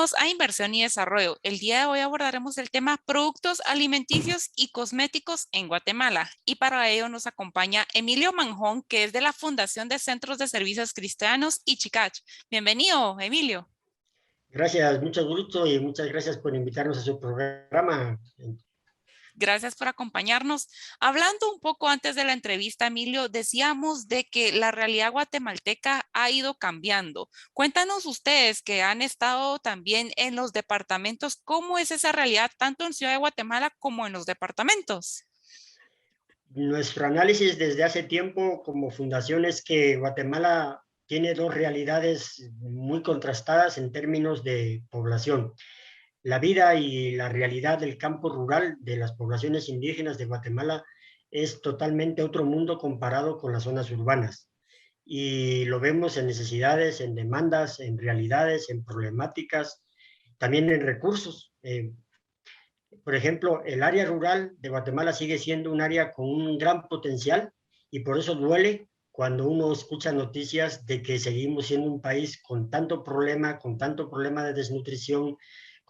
Bienvenidos a Inversión y Desarrollo. El día de hoy abordaremos el tema productos alimenticios y cosméticos en Guatemala. Y para ello nos acompaña Emilio Manjón, que es de la Fundación de Centros de Servicios Cristianos y Chicach. Bienvenido, Emilio. Gracias, mucho gusto y muchas gracias por invitarnos a su programa. Gracias por acompañarnos. Hablando un poco antes de la entrevista, Emilio, decíamos de que la realidad guatemalteca ha ido cambiando. Cuéntanos ustedes que han estado también en los departamentos, ¿cómo es esa realidad tanto en Ciudad de Guatemala como en los departamentos? Nuestro análisis desde hace tiempo como fundación es que Guatemala tiene dos realidades muy contrastadas en términos de población. La vida y la realidad del campo rural de las poblaciones indígenas de Guatemala es totalmente otro mundo comparado con las zonas urbanas. Y lo vemos en necesidades, en demandas, en realidades, en problemáticas, también en recursos. Por ejemplo, el área rural de Guatemala sigue siendo un área con un gran potencial y por eso duele cuando uno escucha noticias de que seguimos siendo un país con tanto problema de desnutrición,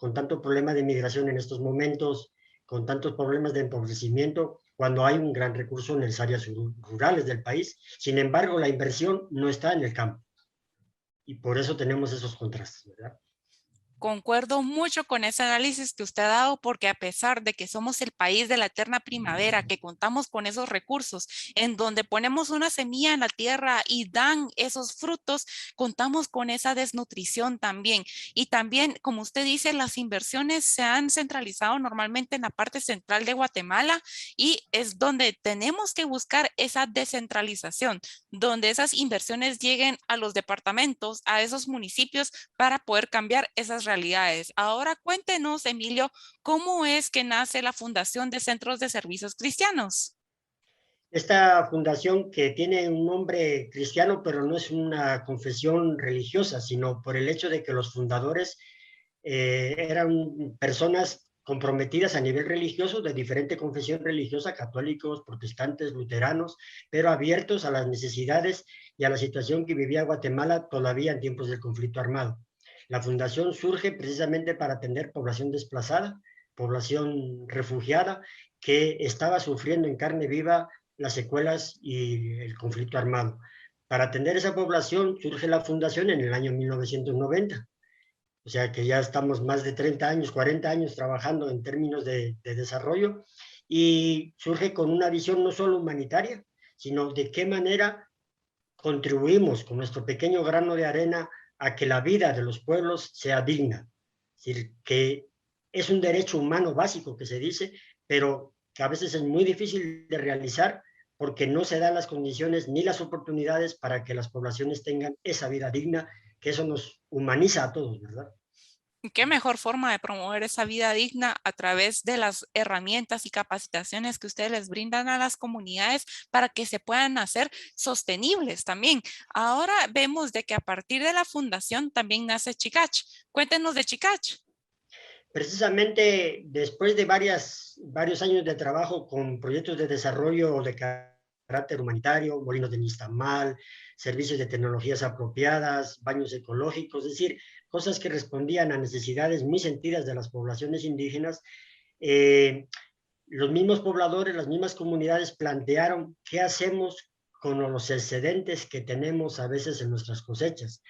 con tanto problema de migración en estos momentos, con tantos problemas de empobrecimiento, cuando hay un gran recurso en las áreas rurales del país. Sin embargo, la inversión no está en el campo y por eso tenemos esos contrastes, ¿verdad? Concuerdo mucho con ese análisis que usted ha dado, porque a pesar de que somos el país de la eterna primavera, que contamos con esos recursos, en donde ponemos una semilla en la tierra y dan esos frutos, contamos con esa desnutrición también. Y también, como usted dice, las inversiones se han centralizado normalmente en la parte central de Guatemala y es donde tenemos que buscar esa descentralización, donde esas inversiones lleguen a los departamentos, a esos municipios para poder cambiar esas realidades. Ahora cuéntenos, Emilio, ¿cómo es que nace la Fundación de Centros de Servicios Cristianos? Esta fundación que tiene un nombre cristiano, pero no es una confesión religiosa, sino por el hecho de que los fundadores eran personas comprometidas a nivel religioso, de diferente confesión religiosa, católicos, protestantes, luteranos, pero abiertos a las necesidades y a la situación que vivía Guatemala todavía en tiempos del conflicto armado. La fundación surge precisamente para atender población desplazada, población refugiada, que estaba sufriendo en carne viva las secuelas y el conflicto armado. Para atender esa población surge la fundación en el año 1990. O sea que ya estamos más de 30 años, 40 años trabajando en términos de desarrollo y surge con una visión no solo humanitaria, sino de qué manera contribuimos con nuestro pequeño grano de arena a que la vida de los pueblos sea digna. Es decir, que es un derecho humano básico que se dice, pero que a veces es muy difícil de realizar porque no se dan las condiciones ni las oportunidades para que las poblaciones tengan esa vida digna, que eso nos humaniza a todos, ¿verdad? ¿Qué mejor forma de promover esa vida digna a través de las herramientas y capacitaciones que ustedes les brindan a las comunidades para que se puedan hacer sostenibles también? Ahora vemos de que a partir de la fundación también nace Chicach. Cuéntenos de Chicach. Precisamente después de varios años de trabajo con proyectos de desarrollo de carácter humanitario, molinos de nixtamal, servicios de tecnologías apropiadas, baños ecológicos, es decir, cosas que respondían a necesidades muy sentidas de las poblaciones indígenas, eh, los mismos pobladores, las mismas comunidades plantearon qué hacemos con los excedentes que tenemos a veces en nuestras cosechas.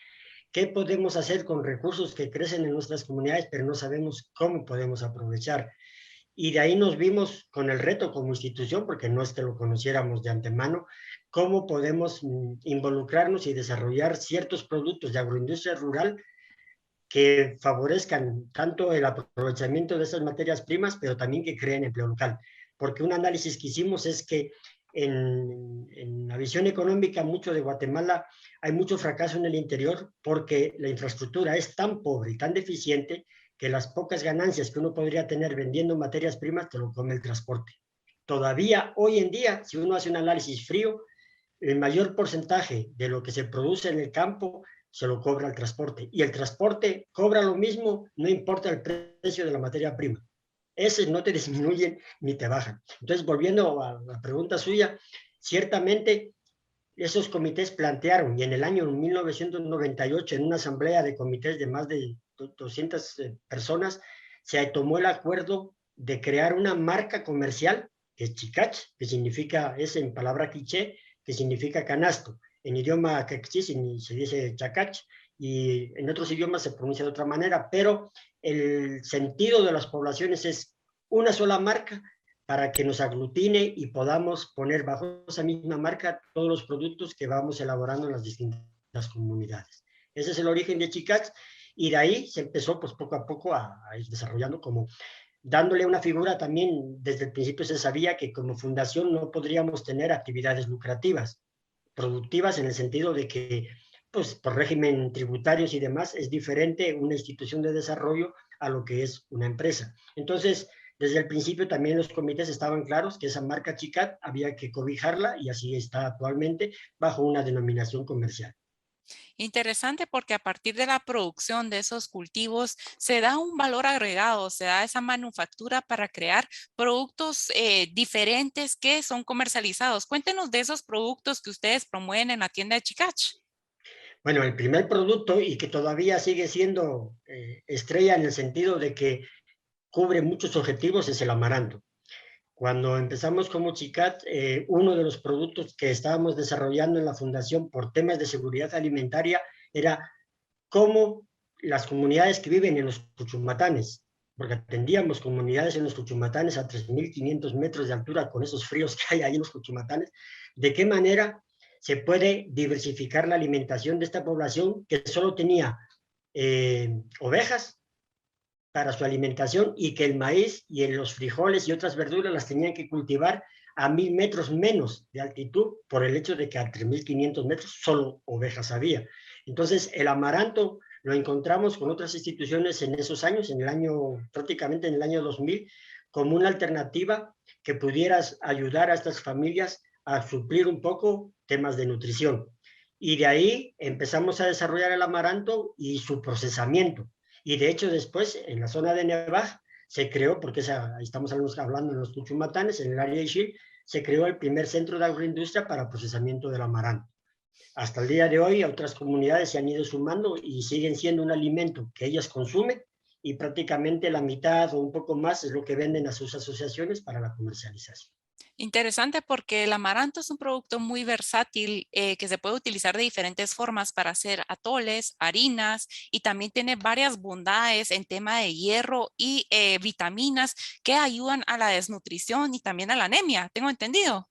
¿Qué podemos hacer con recursos que crecen en nuestras comunidades, pero no sabemos cómo podemos aprovechar? Y de ahí nos vimos con el reto como institución, porque no es que lo conociéramos de antemano, cómo podemos involucrarnos y desarrollar ciertos productos de agroindustria rural que favorezcan tanto el aprovechamiento de esas materias primas, pero también que creen empleo local. Porque un análisis que hicimos es que en la visión económica mucho de Guatemala hay mucho fracaso en el interior porque la infraestructura es tan pobre y tan deficiente que las pocas ganancias que uno podría tener vendiendo materias primas te lo come el transporte. Todavía hoy en día, si uno hace un análisis frío, el mayor porcentaje de lo que se produce en el campo se lo cobra el transporte. Y el transporte cobra lo mismo, no importa el precio de la materia prima. Ese no te disminuyen ni te bajan. Entonces, volviendo a la pregunta suya, ciertamente esos comités plantearon, y en el año 1998, en una asamblea de comités de más de 200 personas, se tomó el acuerdo de crear una marca comercial, que es Chicach, que significa, es en palabra quiché, que significa canasto. En idioma quechí se dice chacach, y en otros idiomas se pronuncia de otra manera, pero el sentido de las poblaciones es una sola marca para que nos aglutine y podamos poner bajo esa misma marca todos los productos que vamos elaborando en las distintas comunidades. Ese es el origen de Chicach, y de ahí se empezó pues poco a poco a ir desarrollando, como dándole una figura también. Desde el principio se sabía que como fundación no podríamos tener actividades lucrativas, productivas, en el sentido de que pues por régimen tributarios y demás es diferente una institución de desarrollo a lo que es una empresa. Entonces, desde el principio también los comités estaban claros que esa marca Chicat había que cobijarla, y así está actualmente bajo una denominación comercial. Interesante porque a partir de la producción de esos cultivos se da un valor agregado, se da esa manufactura para crear productos diferentes que son comercializados. Cuéntenos de esos productos que ustedes promueven en la tienda de Chicach. Bueno, el primer producto, y que todavía sigue siendo estrella en el sentido de que cubre muchos objetivos, es el amaranto. Cuando empezamos como Chicat, uno de los productos que estábamos desarrollando en la fundación por temas de seguridad alimentaria era cómo las comunidades que viven en los Cuchumatanes, porque atendíamos comunidades en los Cuchumatanes a 3.500 metros de altura con esos fríos que hay ahí en los Cuchumatanes, de qué manera se puede diversificar la alimentación de esta población que solo tenía ovejas para su alimentación, y que el maíz y los frijoles y otras verduras las tenían que cultivar a 1.000 metros menos de altitud, por el hecho de que a 3.500 metros solo ovejas había. Entonces, el amaranto lo encontramos con otras instituciones en esos años, prácticamente en el año 2000, como una alternativa que pudieras ayudar a estas familias a suplir un poco temas de nutrición. Y de ahí empezamos a desarrollar el amaranto y su procesamiento. Y de hecho después, en la zona de Nevaj, se creó, porque estamos hablando en los Cuchumatanes, en el área de Ixil, se creó el primer centro de agroindustria para procesamiento del amaranto. Hasta el día de hoy, otras comunidades se han ido sumando y siguen siendo un alimento que ellas consumen, y prácticamente la mitad o un poco más es lo que venden a sus asociaciones para la comercialización. Interesante porque el amaranto es un producto muy versátil que se puede utilizar de diferentes formas para hacer atoles, harinas, y también tiene varias bondades en tema de hierro y vitaminas que ayudan a la desnutrición y también a la anemia, tengo entendido.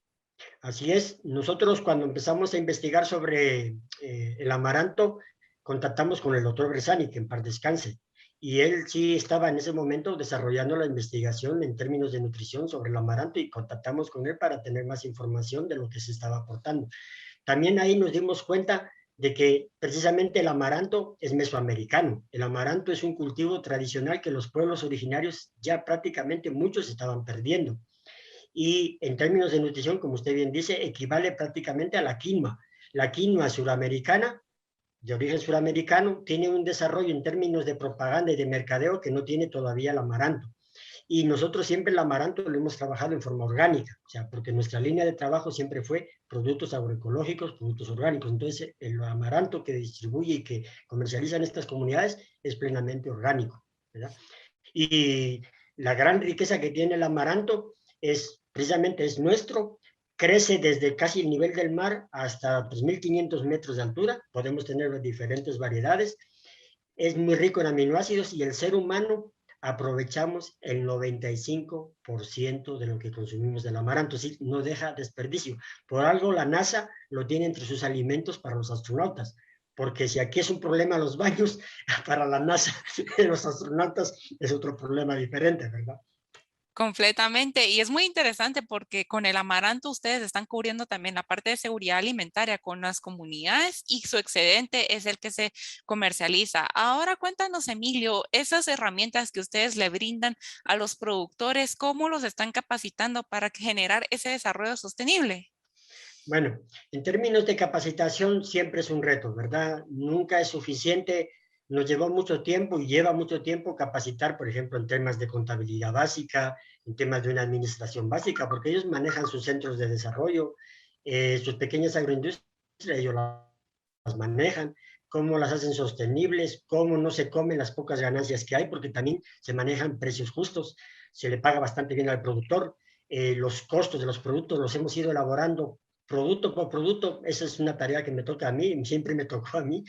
Así es, nosotros cuando empezamos a investigar sobre el amaranto, contactamos con el doctor Bresani, que en paz descanse, y él sí estaba en ese momento desarrollando la investigación en términos de nutrición sobre el amaranto, y contactamos con él para tener más información de lo que se estaba aportando. También ahí nos dimos cuenta de que precisamente el amaranto es mesoamericano. El amaranto es un cultivo tradicional que los pueblos originarios ya prácticamente muchos estaban perdiendo, y en términos de nutrición, como usted bien dice, equivale prácticamente a la quinoa. La quinoa suramericana, de origen suramericano, tiene un desarrollo en términos de propaganda y de mercadeo que no tiene todavía el amaranto. Y nosotros siempre el amaranto lo hemos trabajado en forma orgánica, o sea, porque nuestra línea de trabajo siempre fue productos agroecológicos, productos orgánicos. Entonces, el amaranto que distribuye y que comercializan estas comunidades es plenamente orgánico, ¿verdad? Y la gran riqueza que tiene el amaranto es precisamente es nuestro, crece desde casi el nivel del mar hasta 3.500 metros de altura, podemos tener diferentes variedades, es muy rico en aminoácidos, y el ser humano aprovechamos el 95% de lo que consumimos del amaranto, sí, no deja desperdicio. Por algo la NASA lo tiene entre sus alimentos para los astronautas, porque si aquí es un problema los baños, para la NASA los astronautas es otro problema diferente, ¿verdad? Completamente. Y es muy interesante porque con el amaranto ustedes están cubriendo también la parte de seguridad alimentaria con las comunidades y su excedente es el que se comercializa. Ahora cuéntanos, Emilio, esas herramientas que ustedes le brindan a los productores, ¿cómo los están capacitando para generar ese desarrollo sostenible? Bueno, en términos de capacitación siempre es un reto, ¿verdad? Nunca es suficiente. Nos llevó mucho tiempo y lleva mucho tiempo capacitar, por ejemplo, en temas de contabilidad básica, en temas de una administración básica, porque ellos manejan sus centros de desarrollo, sus pequeñas agroindustrias, ellos las manejan, cómo las hacen sostenibles, cómo no se comen las pocas ganancias que hay, porque también se manejan precios justos, se le paga bastante bien al productor, los costos de los productos los hemos ido elaborando producto por producto, esa es una tarea que me toca a mí, siempre me tocó a mí,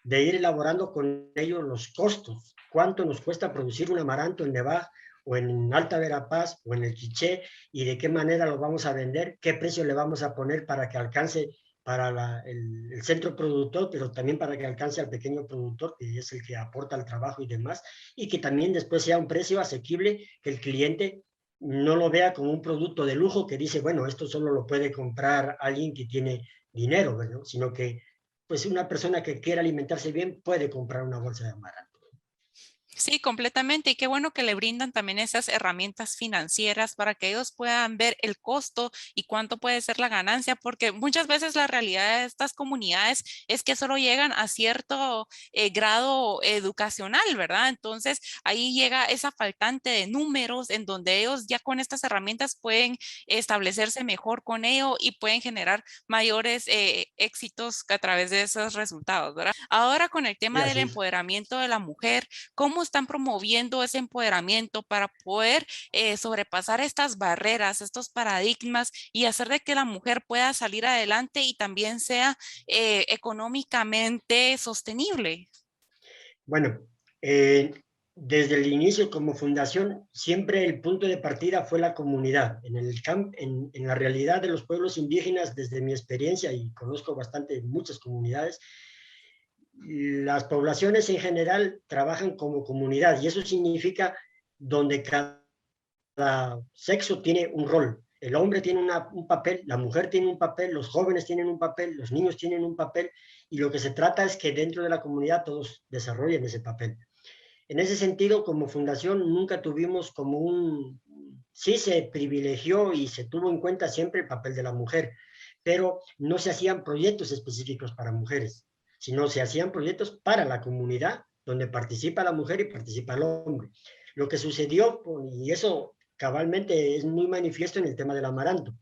de ir elaborando con ellos los costos, cuánto nos cuesta producir un amaranto en Nevaj, o en Alta Verapaz, o en el Quiché, y de qué manera lo vamos a vender, qué precio le vamos a poner para que alcance para el centro productor, pero también para que alcance al pequeño productor, que es el que aporta el trabajo y demás, y que también después sea un precio asequible, que el cliente no lo vea como un producto de lujo que dice, bueno, esto solo lo puede comprar alguien que tiene dinero, ¿verdad? Sino que pues una persona que quiera alimentarse bien puede comprar una bolsa de amaranto. Sí, completamente. Y qué bueno que le brindan también esas herramientas financieras para que ellos puedan ver el costo y cuánto puede ser la ganancia, porque muchas veces la realidad de estas comunidades es que solo llegan a cierto grado educacional, ¿verdad? Entonces ahí llega esa faltante de números en donde ellos ya con estas herramientas pueden establecerse mejor con ello y pueden generar mayores éxitos a través de esos resultados, ¿verdad? Ahora con el Y tema del así es. empoderamiento de la mujer. ¿Cómo están promoviendo ese empoderamiento para poder sobrepasar estas barreras, estos paradigmas y hacer de que la mujer pueda salir adelante y también sea económicamente sostenible? Bueno, desde el inicio como fundación, siempre el punto de partida fue la comunidad. En la realidad de los pueblos indígenas, desde mi experiencia, y conozco bastante muchas comunidades, las poblaciones en general trabajan como comunidad y eso significa donde cada sexo tiene un rol. El hombre tiene un papel, la mujer tiene un papel, los jóvenes tienen un papel, los niños tienen un papel y lo que se trata es que dentro de la comunidad todos desarrollen ese papel. En ese sentido, como fundación, nunca tuvimos como sí se privilegió y se tuvo en cuenta siempre el papel de la mujer, pero no se hacían proyectos específicos para mujeres, sino se hacían proyectos para la comunidad, donde participa la mujer y participa el hombre. Lo que sucedió, y eso cabalmente es muy manifiesto en el tema del amaranto,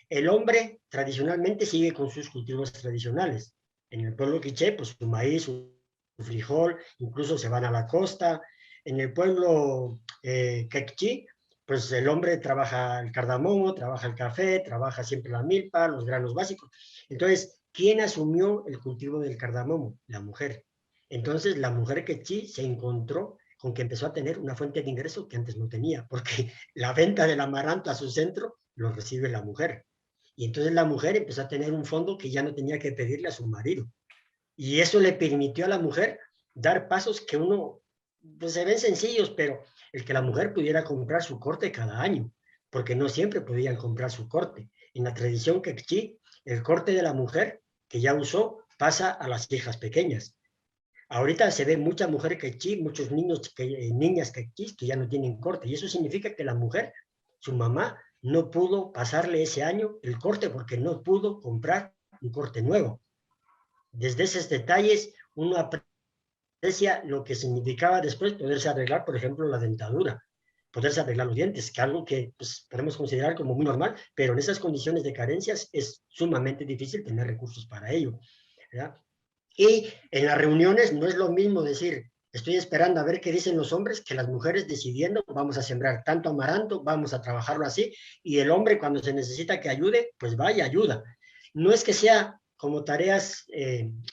el hombre tradicionalmente sigue con sus cultivos tradicionales. En el pueblo quiché, pues su maíz, su frijol, incluso se van a la costa. En el pueblo quechí, pues el hombre trabaja el cardamomo, trabaja el café, trabaja siempre la milpa, los granos básicos. Entonces, ¿quién asumió el cultivo del cardamomo? La mujer. Entonces, la mujer quechí se encontró con que empezó a tener una fuente de ingreso que antes no tenía, porque la venta del amaranto a su centro lo recibe la mujer. Y entonces la mujer empezó a tener un fondo que ya no tenía que pedirle a su marido. Y eso le permitió a la mujer dar pasos que uno, pues se ven sencillos, pero el que la mujer pudiera comprar su corte cada año, porque no siempre podían comprar su corte. En la tradición quechí, el corte de la mujer que ya usó pasa a las hijas pequeñas. Ahorita se ve mucha mujer quechí, muchos niños, niñas quechís que ya no tienen corte, y eso significa que la mujer, su mamá, no pudo pasarle ese año el corte porque no pudo comprar un corte nuevo. Desde esos detalles uno aprecia lo que significaba después poderse arreglar, por ejemplo, la dentadura, poderse arreglar los dientes, que algo que pues, podemos considerar como muy normal, pero en esas condiciones de carencias es sumamente difícil tener recursos para ello, ¿verdad? Y en las reuniones no es lo mismo decir, estoy esperando a ver qué dicen los hombres, que las mujeres decidiendo, vamos a sembrar tanto amaranto, vamos a trabajarlo así, y el hombre cuando se necesita que ayude, pues vaya, ayuda. No es que sea como tareas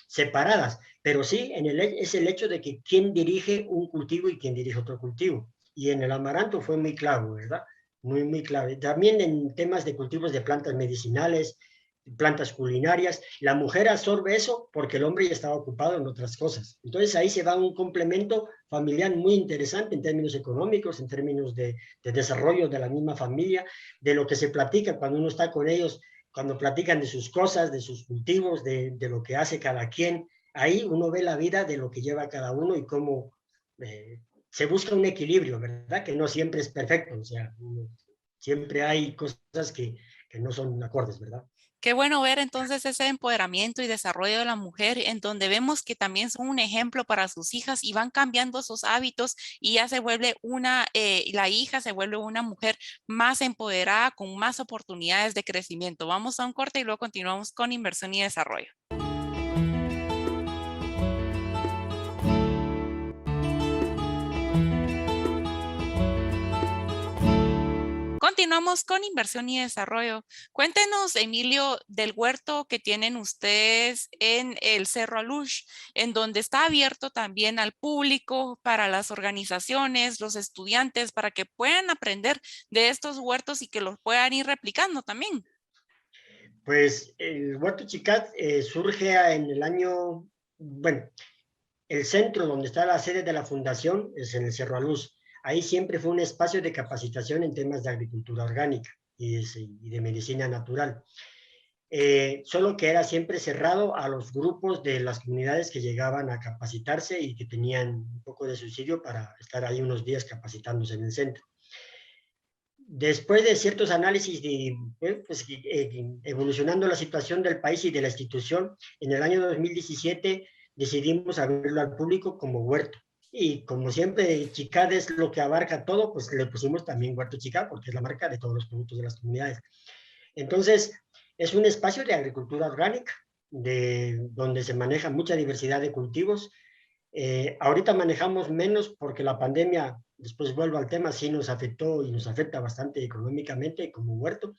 separadas, pero sí es el hecho de que quién dirige un cultivo y quién dirige otro cultivo. Y en el amaranto fue muy claro, ¿verdad? Muy, muy clave. También en temas de cultivos de plantas medicinales, plantas culinarias, la mujer absorbe eso porque el hombre ya estaba ocupado en otras cosas. Entonces ahí se da un complemento familiar muy interesante en términos económicos, en términos de desarrollo de la misma familia, de lo que se platica cuando uno está con ellos, cuando platican de sus cosas, de sus cultivos, de lo que hace cada quien. Ahí uno ve la vida de lo que lleva cada uno y cómo se busca un equilibrio, ¿verdad? Que no siempre es perfecto, o sea, siempre hay cosas que no son acordes, ¿verdad? Qué bueno ver entonces ese empoderamiento y desarrollo de la mujer en donde vemos que también son un ejemplo para sus hijas y van cambiando esos hábitos y ya se vuelve la hija se vuelve una mujer más empoderada con más oportunidades de crecimiento. Vamos a un corte y luego continuamos con inversión y desarrollo. continuamos con inversión y desarrollo. Cuéntenos, Emilio, del huerto que tienen ustedes en el Cerro Alush, en donde está abierto también al público, para las organizaciones, los estudiantes, para que puedan aprender de estos huertos y que los puedan ir replicando también. Pues el Huerto Chicat surge en el año, bueno, el centro donde está la sede de la fundación es en el Cerro Aluz. Ahí siempre fue un espacio de capacitación en temas de agricultura orgánica y de medicina natural. Solo que era siempre cerrado a los grupos de las comunidades que llegaban a capacitarse y que tenían un poco de subsidio para estar ahí unos días capacitándose en el centro. Después de ciertos análisis de pues, evolucionando la situación del país y de la institución, en el año 2017 decidimos abrirlo al público como huerto. Y como siempre, Chicad es lo que abarca todo, pues le pusimos también Huerto Chicad, porque es la marca de todos los productos de las comunidades. Entonces, es un espacio de agricultura orgánica, donde se maneja mucha diversidad de cultivos. Ahorita manejamos menos porque la pandemia, después vuelvo al tema, sí nos afectó y nos afecta bastante económicamente como huerto.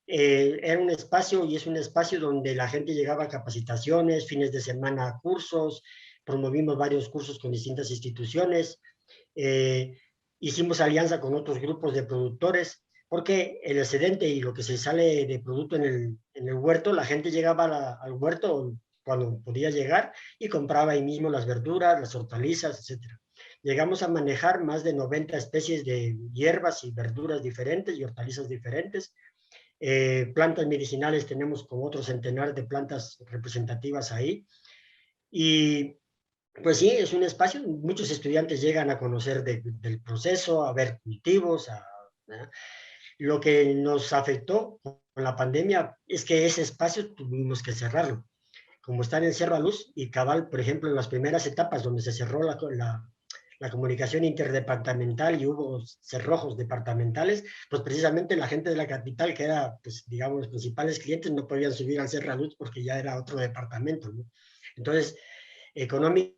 Era un espacio y es un espacio donde la gente llegaba a capacitaciones, fines de semana cursos, promovimos varios cursos con distintas instituciones, eh, hicimos alianza con otros grupos de productores, porque el excedente y lo que se sale de producto en el huerto, la gente llegaba al huerto cuando podía llegar y compraba ahí mismo las verduras, las hortalizas, etcétera. Llegamos a manejar más de 90 especies de hierbas y verduras diferentes y hortalizas diferentes. Plantas medicinales tenemos como otro centenar de plantas representativas ahí. Y pues sí, es un espacio, muchos estudiantes llegan a conocer del proceso, a ver cultivos, ¿verdad? Lo que nos afectó con la pandemia es que ese espacio tuvimos que cerrarlo. Como está en el Cerro a Luz y Cabal, por ejemplo, en las primeras etapas donde se cerró la comunicación interdepartamental y hubo cerrojos departamentales, pues precisamente la gente de la capital, que era, pues, digamos, los principales clientes, no podían subir al Cerro a Luz porque ya era otro departamento, ¿no? Entonces, económicamente,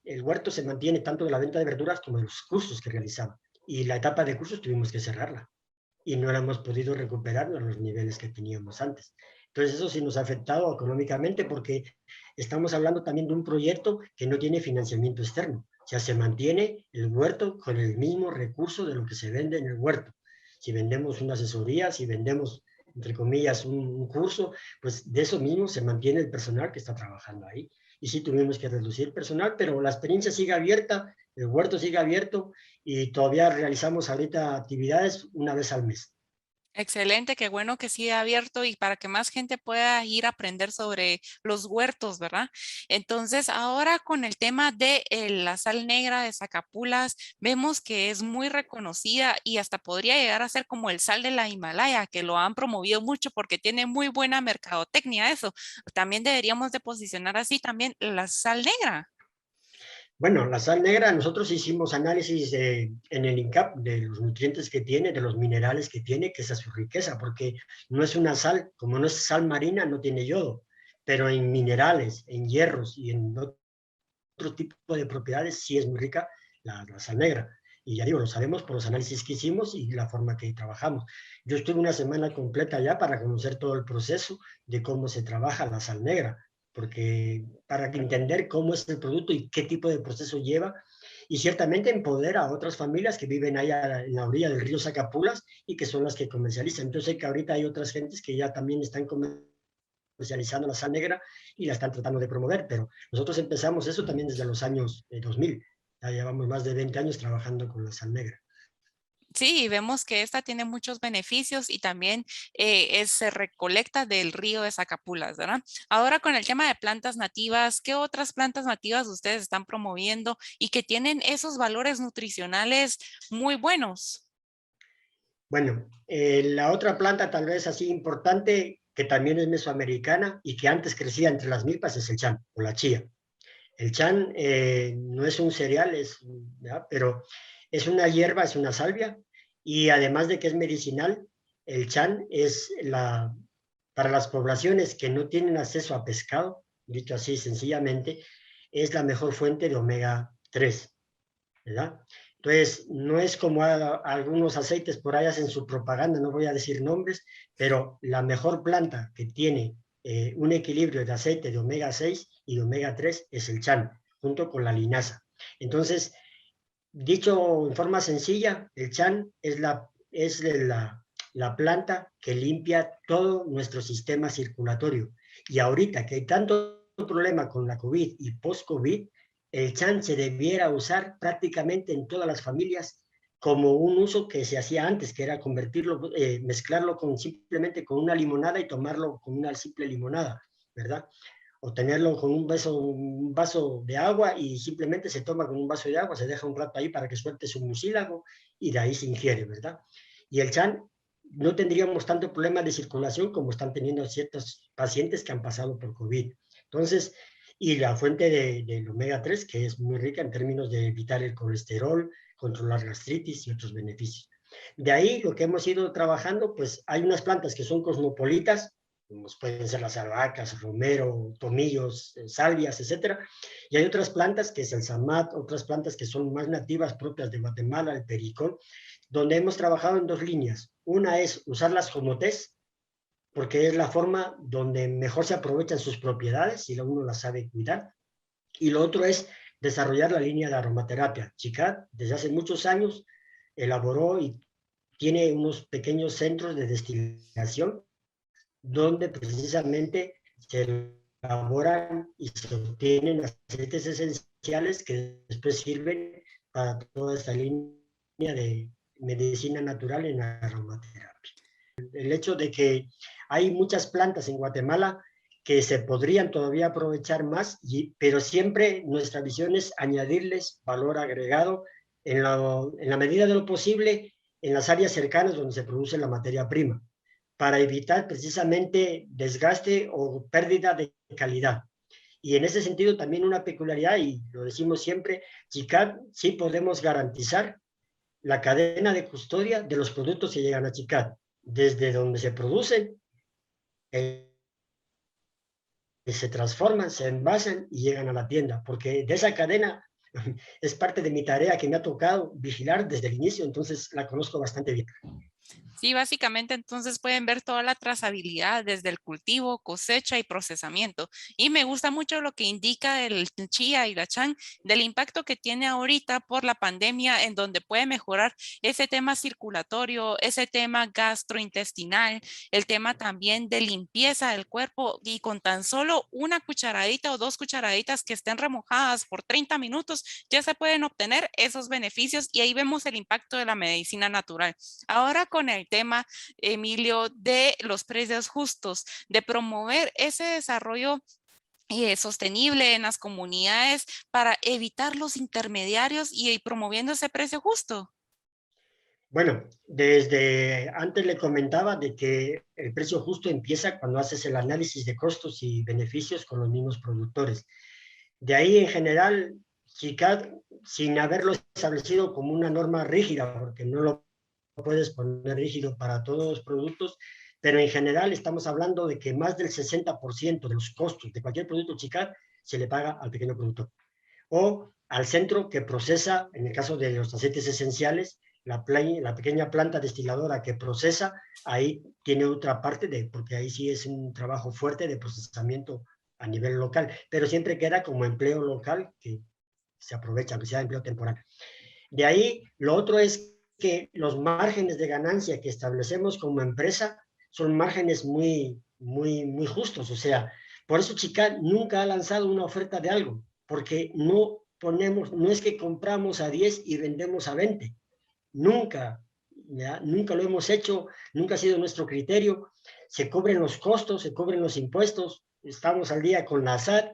el huerto se mantiene tanto de la venta de verduras como de los cursos que realizaba. Y la etapa de cursos tuvimos que cerrarla y no la hemos podido recuperar a los niveles que teníamos antes. Entonces eso sí nos ha afectado económicamente porque estamos hablando también de un proyecto que no tiene financiamiento externo. O sea, se mantiene el huerto con el mismo recurso de lo que se vende en el huerto. Si vendemos una asesoría, si vendemos, entre comillas, un curso, pues de eso mismo se mantiene el personal que está trabajando ahí. Y sí tuvimos que reducir personal, pero la experiencia sigue abierta, el huerto sigue abierto y todavía realizamos ahorita actividades una vez al mes. Excelente, qué bueno que siga abierto y para que más gente pueda ir a aprender sobre los huertos, ¿verdad? Entonces, ahora con el tema de la sal negra de Zacapulas, vemos que es muy reconocida y hasta podría llegar a ser como el sal de la Himalaya, que lo han promovido mucho porque tiene muy buena mercadotecnia eso. También deberíamos de posicionar así también la sal negra. Bueno, la sal negra, nosotros hicimos análisis en el INCAP de los nutrientes que tiene, de los minerales que tiene, que esa es su riqueza, porque no es una sal, como no es sal marina, no tiene yodo, pero en minerales, en hierros y en otro tipo de propiedades sí es muy rica la sal negra. Y ya digo, lo sabemos por los análisis que hicimos y la forma que trabajamos. Yo estuve una semana completa ya para conocer todo el proceso de cómo se trabaja la sal negra, porque para entender cómo es el producto y qué tipo de proceso lleva, y ciertamente empodera a otras familias que viven allá en la orilla del río Zacapulas y que son las que comercializan. Entonces sé que ahorita hay otras gentes que ya también están comercializando la sal negra y la están tratando de promover, pero nosotros empezamos eso también desde los años 2000. Ya llevamos más de 20 años trabajando con la sal negra. Sí, y vemos que esta tiene muchos beneficios y también se recolecta del río de Zacapulas, ¿verdad? Ahora con el tema de plantas nativas, ¿qué otras plantas nativas ustedes están promoviendo y que tienen esos valores nutricionales muy buenos? Bueno, la otra planta tal vez así importante, que también es mesoamericana y que antes crecía entre las milpas, es el chan o la chía. El chan no es un cereal, ¿ya? Pero es una hierba, es una salvia, y además de que es medicinal, el chan es para las poblaciones que no tienen acceso a pescado, dicho así sencillamente, es la mejor fuente de omega 3, ¿verdad? Entonces, no es como algunos aceites por ahí hacen su propaganda, no voy a decir nombres, pero la mejor planta que tiene un equilibrio de aceite de omega 6 y de omega 3 es el chan, junto con la linaza. Entonces, dicho en forma sencilla, el chan es la planta que limpia todo nuestro sistema circulatorio. Y ahorita que hay tanto problema con la COVID y post-COVID, el chan se debiera usar prácticamente en todas las familias como un uso que se hacía antes, que era convertirlo, mezclarlo simplemente con una limonada y tomarlo con una simple limonada, ¿verdad? O tenerlo con un vaso de agua y simplemente se toma con un vaso de agua, se deja un rato ahí para que suelte su mucílago y de ahí se ingiere, ¿verdad? Y el chan no tendríamos tanto problema de circulación como están teniendo ciertos pacientes que han pasado por COVID. Entonces, y la fuente del omega 3, que es muy rica en términos de evitar el colesterol, controlar gastritis y otros beneficios. De ahí lo que hemos ido trabajando, pues hay unas plantas que son cosmopolitas, como pueden ser las albahacas, romero, tomillos, salvias, etcétera. Y hay otras plantas, que es el samat, otras plantas que son más nativas propias de Guatemala, el pericón, donde hemos trabajado en dos líneas. Una es usarlas como test, porque es la forma donde mejor se aprovechan sus propiedades si uno las sabe cuidar. Y lo otro es desarrollar la línea de aromaterapia. Chicat, desde hace muchos años, elaboró y tiene unos pequeños centros de destilación donde precisamente se elaboran y se obtienen aceites esenciales que después sirven para toda esta línea de medicina natural en aromaterapia. El hecho de que hay muchas plantas en Guatemala que se podrían todavía aprovechar más, pero siempre nuestra visión es añadirles valor agregado en la medida de lo posible en las áreas cercanas donde se produce la materia prima, para evitar precisamente desgaste o pérdida de calidad. Y en ese sentido también una peculiaridad, y lo decimos siempre, Chicat sí podemos garantizar la cadena de custodia de los productos que llegan a Chicat, desde donde se producen, se transforman, se envasan y llegan a la tienda, porque de esa cadena es parte de mi tarea que me ha tocado vigilar desde el inicio, entonces la conozco bastante bien. Sí, básicamente entonces pueden ver toda la trazabilidad desde el cultivo, cosecha y procesamiento. Y me gusta mucho lo que indica el chía y la chan del impacto que tiene ahorita por la pandemia, en donde puede mejorar ese tema circulatorio, ese tema gastrointestinal, el tema también de limpieza del cuerpo, y con tan solo una cucharadita o dos cucharaditas que estén remojadas por 30 minutos ya se pueden obtener esos beneficios, y ahí vemos el impacto de la medicina natural. Ahora con el tema, Emilio, de los precios justos, de promover ese desarrollo sostenible en las comunidades para evitar los intermediarios y promoviendo ese precio justo. Bueno, desde antes le comentaba de que el precio justo empieza cuando haces el análisis de costos y beneficios con los mismos productores. De ahí, en general, CICAD, sin haberlo establecido como una norma rígida, porque no lo puedes poner rígido para todos los productos, pero en general estamos hablando de que más del 60% de los costos de cualquier producto CICAD se le paga al pequeño productor o al centro que procesa, en el caso de los aceites esenciales, la pequeña planta destiladora que procesa, ahí tiene otra parte porque ahí sí es un trabajo fuerte de procesamiento a nivel local, pero siempre queda como empleo local que se aprovecha, aunque sea empleo temporal. De ahí, lo otro es que los márgenes de ganancia que establecemos como empresa son márgenes muy, muy, muy justos. O sea, por eso Chicat nunca ha lanzado una oferta de algo, porque no es que compramos a 10 y vendemos a 20. Nunca, ¿ya? Nunca lo hemos hecho, nunca ha sido nuestro criterio. Se cubren los costos, se cubren los impuestos, estamos al día con la SAT,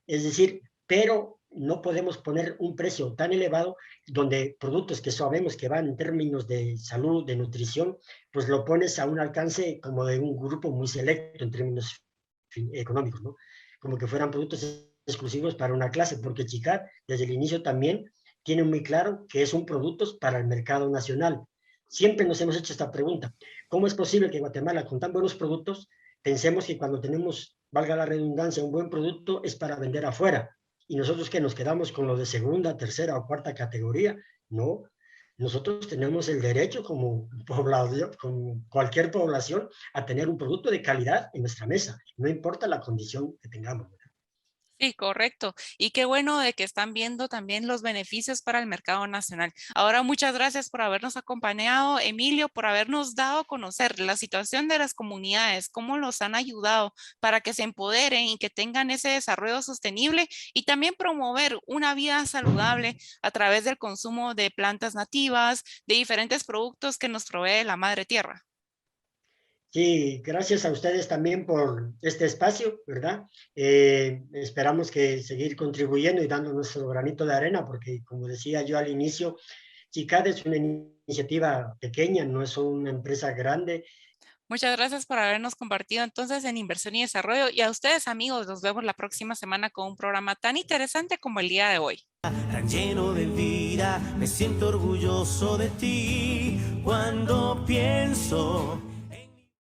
es decir, pero no podemos poner un precio tan elevado donde productos que sabemos que van en términos de salud, de nutrición, pues lo pones a un alcance como de un grupo muy selecto en términos económicos, ¿no? Como que fueran productos exclusivos para una clase, porque Chicat desde el inicio también tiene muy claro que es un producto para el mercado nacional. Siempre nos hemos hecho esta pregunta: ¿cómo es posible que Guatemala, con tan buenos productos, pensemos que cuando tenemos, valga la redundancia, un buen producto es para vender afuera? Y nosotros que nos quedamos con lo de segunda, tercera o cuarta categoría, ¿no? Nosotros tenemos el derecho como población, como cualquier población, a tener un producto de calidad en nuestra mesa, no importa la condición que tengamos. Sí, correcto. Y qué bueno de que están viendo también los beneficios para el mercado nacional. Ahora, muchas gracias por habernos acompañado, Emilio, por habernos dado a conocer la situación de las comunidades, cómo los han ayudado para que se empoderen y que tengan ese desarrollo sostenible y también promover una vida saludable a través del consumo de plantas nativas, de diferentes productos que nos provee la madre tierra. Sí, gracias a ustedes también por este espacio, ¿verdad? Esperamos que seguir contribuyendo y dando nuestro granito de arena, porque como decía yo al inicio, CICAD es una iniciativa pequeña, no es una empresa grande. Muchas gracias por habernos compartido entonces en Inversión y Desarrollo y a ustedes amigos, nos vemos la próxima semana con un programa tan interesante como el día de hoy. Tan lleno de vida, me siento orgulloso de ti cuando pienso